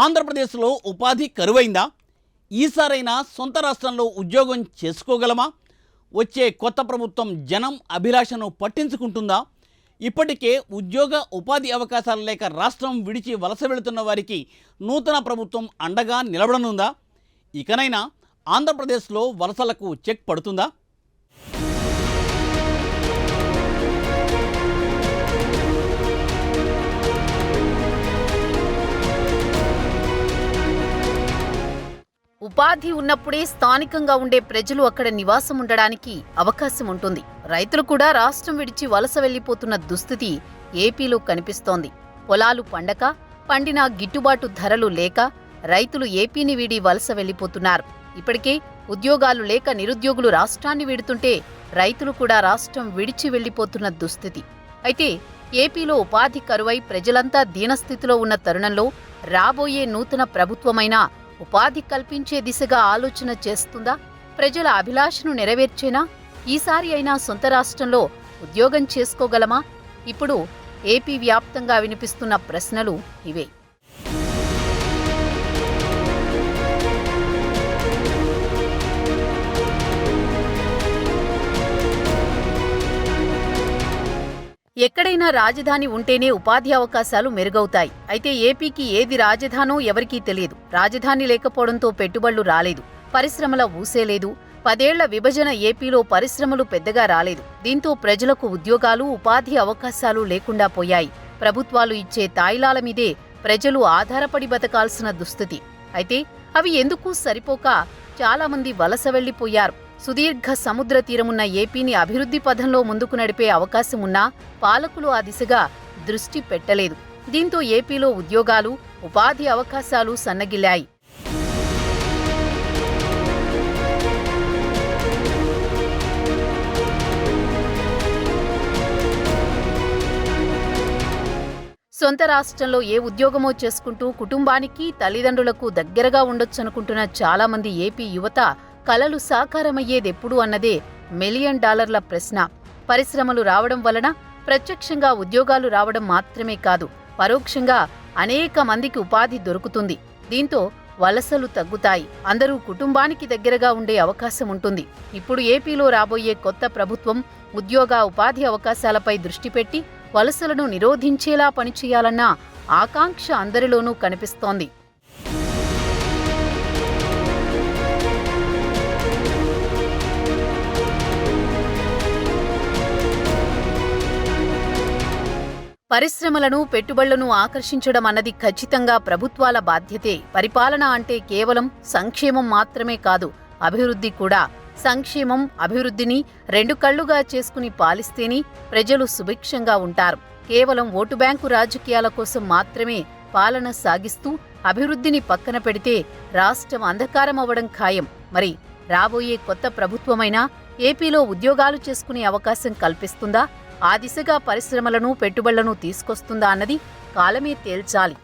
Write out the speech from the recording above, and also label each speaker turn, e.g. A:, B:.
A: ఆంధ్రప్రదేశ్లో ఉపాధి కరువైందా? ఈసారైనా సొంత రాష్ట్రంలో ఉద్యోగం చేసుకోగలమా? వచ్చే కొత్త ప్రభుత్వం జనం అభిలాషను పట్టించుకుంటుందా? ఇప్పటికే ఉద్యోగ ఉపాధి అవకాశాలు లేక రాష్ట్రం విడిచి వలస వెళుతున్న వారికి నూతన ప్రభుత్వం అండగా నిలబడనుందా? ఇకనైనా ఆంధ్రప్రదేశ్లో వలసలకు చెక్ పడుతుందా?
B: ఉపాధి ఉన్నప్పుడే స్థానికంగా ఉండే ప్రజలు అక్కడ నివాసం ఉండడానికి అవకాశం ఉంటుంది. రైతులు కూడా రాష్ట్రం విడిచి వలస వెళ్లిపోతున్న దుస్థితి ఏపీలో కనిపిస్తోంది. పొలాలు పండక, పండిన గిట్టుబాటు ధరలు లేక రైతులు ఏపీని వీడి వలస వెళ్లిపోతున్నారు. ఇప్పటికే ఉద్యోగాలు లేక నిరుద్యోగులు రాష్ట్రాన్ని వీడుతుంటే రైతులు కూడా రాష్ట్రం విడిచి వెళ్లిపోతున్న దుస్థితి. అయితే ఏపీలో ఉపాధి కరువై ప్రజలంతా దీనస్థితిలో ఉన్న తరుణంలో రాబోయే నూతన ప్రభుత్వమైనా ఉపాధి కల్పించే దిశగా ఆలోచన చేస్తుందా? ప్రజల అభిలాషను నెరవేర్చేనా? ఈసారి అయినా సొంత రాష్ట్రంలో ఉద్యోగం చేసుకోగలమా? ఇప్పుడు ఏపీ వ్యాప్తంగా వినిపిస్తున్న ప్రశ్నలు ఇవే. ఎక్కడైనా రాజధాని ఉంటేనే ఉపాధి అవకాశాలు మెరుగవుతాయి. అయితే ఏపీకి ఏది రాజధానో ఎవరికీ తెలియదు. రాజధాని లేకపోవడంతో పెట్టుబడులు రాలేదు, పరిశ్రమల ఊసేలేదు. 10 ఏళ్ల విభజన ఏపీలో పరిశ్రమలు పెద్దగా రాలేదు. దీంతో ప్రజలకు ఉద్యోగాలు, ఉపాధి అవకాశాలు లేకుండా పోయాయి. ప్రభుత్వాలు ఇచ్చే తాయిలాల మీదే ప్రజలు ఆధారపడి బతకాల్సిన దుస్థితి. అయితే అవి ఎందుకు సరిపోక చాలామంది వలస వెళ్లిపోయారు. సుదీర్ఘ సముద్ర తీరమున్న ఏపీని అభివృద్ధి పథంలో ముందుకు నడిపే అవకాశం ఉన్నా పాలకులు ఆ దిశగా దృష్టి పెట్టలేదు. దీంతో ఏపీలో ఉద్యోగాలు, ఉపాధి అవకాశాలు సన్నగిల్లాయి. సొంత రాష్ట్రంలో ఏ ఉద్యోగమో చేసుకుంటూ కుటుంబానికి, తల్లిదండ్రులకు దగ్గరగా ఉండొచ్చనుకుంటున్న చాలామంది ఏపీ యువత కలలు సాకారమయ్యేదెప్పుడు అన్నదే $1 మిలియన్ ప్రశ్న. పరిశ్రమలు రావడం వలన ప్రత్యక్షంగా ఉద్యోగాలు రావడం మాత్రమే కాదు, పరోక్షంగా అనేక మందికి ఉపాధి దొరుకుతుంది. దీంతో వలసలు తగ్గుతాయి. అందరూ కుటుంబానికి దగ్గరగా ఉండే అవకాశం ఉంటుంది. ఇప్పుడు ఏపీలో రాబోయే కొత్త ప్రభుత్వం ఉద్యోగ, ఉపాధి అవకాశాలపై దృష్టి పెట్టి వలసలను నిరోధించేలా పనిచేయాలన్న ఆకాంక్ష అందరిలోనూ కనిపిస్తోంది. పరిశ్రమలను, పెట్టుబడులను ఆకర్షించడం అన్నది ఖచ్చితంగా ప్రభుత్వాల బాధ్యతే. పరిపాలన అంటే కేవలం సంక్షేమం మాత్రమే కాదు, అభివృద్ధి కూడా. సంక్షేమం, అభివృద్ధిని 2 కళ్లుగా చేసుకుని పాలిస్తేనే ప్రజలు సుభిక్షంగా ఉంటారు. కేవలం ఓటు బ్యాంకు రాజకీయాల కోసం మాత్రమే పాలన సాగిస్తూ అభివృద్ధిని పక్కన పెడితే రాష్ట్రం అంధకారం అవ్వడం ఖాయం. మరి రాబోయే కొత్త ప్రభుత్వమైనా ఏపీలో ఉద్యోగాలు చేసుకునే అవకాశం కల్పిస్తుందా? ఆ దిశగా పరిశ్రమలను, పెట్టుబడులను తీసుకొస్తుందా అన్నది కాలమే తేల్చాలి.